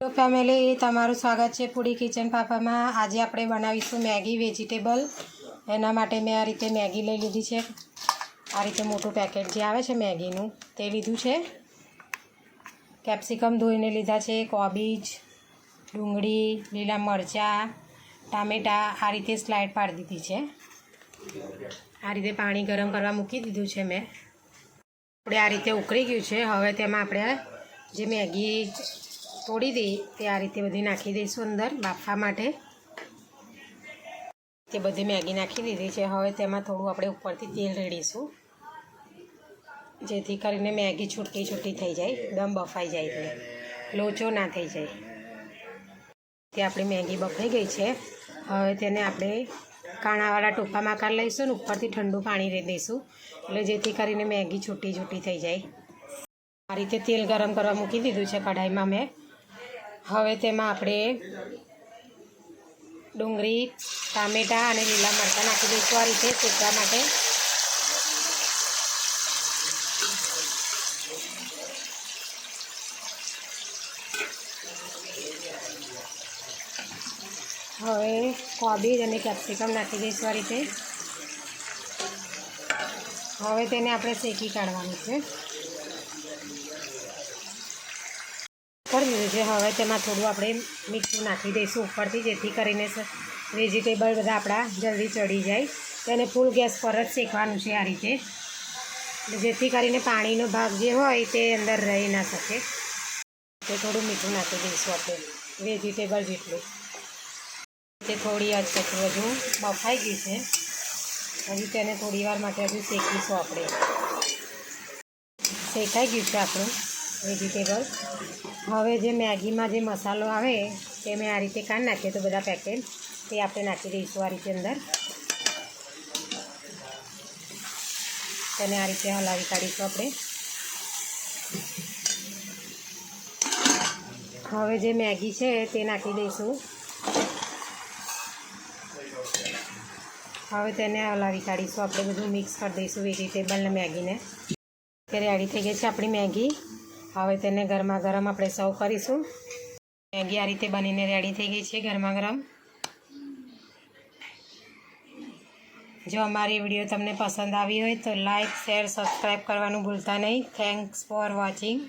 Hello family, તમારું સ્વાગત છે ફૂડી કિચન પાપામાં। આજે આપણે બનાવીશું મેગી વેજીટેબલ। એના માટે મેં આ રીતે મેગી લઈ લીધી છે। આ રીતે મોટું પેકેટ જે આવે છે મેગીનું તે લીધું છે। કેપ્સિકમ ધોઈને લીધા છે, કોબીજ, ડુંગળી, લીલા મરચાં, ટામેટાં આ રીતે સ્લાઇડ પાડી દીધી છે। આ રીતે પાણી ગરમ કરવા મૂકી દીધું છે મેં। આપણે આ રીતે ઉકળી ગયું છે। હવે તેમાં આપણે જે મેગી તોડી દઈ તે આ રીતે બધી નાખી દઈશું અંદર બાફવા માટે। તે બધી મેગી નાખી દીધી છે। હવે તેમાં થોડું આપણે ઉપરથી તેલ રેડીશું, જેથી કરીને મેગી છૂટી છૂટી થઈ જાય, એકદમ બફાઈ જાય, એટલે લોચો ના થઈ જાય। તે આપણી મેગી બફાઈ ગઈ છે। હવે તેને આપણે કાણાવાળા ટોપામાં કાઢી લઈશું ને ઉપરથી ઠંડુ પાણી રેડી દઈશું, એટલે જેથી કરીને મેગી છૂટી છૂટી થઈ જાય। આ રીતે તેલ ગરમ કરવા મૂકી દીધું છે કઢાઈમાં મેં। હવે તેમાં આપણે ડુંગળી, ટામેટાં અને લીલા મરચાં નાખી દઈશું આ રીતે શેકવા માટે। હવે કોબીજ અને કેપ્સિકમ નાખી દઈશું આ રીતે। હવે તેને આપણે શેકી કાઢવાનું છે। કરી દીધું છે। હવે તેમાં થોડું આપણે મીઠું નાખી દઈશું ઉપરથી, જેથી કરીને વેજીટેબલ બધા આપણા જલ્દી ચડી જાય। તેને ફૂલ ગેસ પર જ શેકવાનું છે આ રીતે, જેથી કરીને પાણીનો ભાગ જે હોય તે અંદર રહી ના શકે। તે થોડું મીઠું નાખી દઈશું આપણે વેજીટેબલ જેટલું। તે થોડી હજુ બફાઈ ગઈ છે, હજી તેને થોડી વાર માટે હજુ શેકીશું આપણે। શેકાઈ ગયું છે આપણું વેજીટેબલ। હવે જે મેગીમાં જે મસાલો આવે તે મેં આ રીતે કાઢી નાખીએ તો બધા પેકેટ તે આપણે નાખી દઈશું આ રીતે અંદર। તેને આ રીતે હલાવી કાઢીશું આપણે। હવે જે મેગી છે તે નાખી દઈશું। હવે તેને હલાવી કાઢીશું આપણે, બધું મિક્સ કરી દઈશું વેજીટેબલ ને મેગીને। તે રેડી થઈ ગઈ છે આપણી મેગી। હવે તેને ગરમા ગરમ આપણે સર્વ કરીશું। મેગી આ રીતે બનીને રેડી થઈ ગઈ છે ગરમા ગરમ। જો અમારી વિડીયો તમને પસંદ આવી હોય તો લાઈક, શેર, સબસ્ક્રાઈબ કરવાનું ભૂલતા નહીં। Thanks for watching.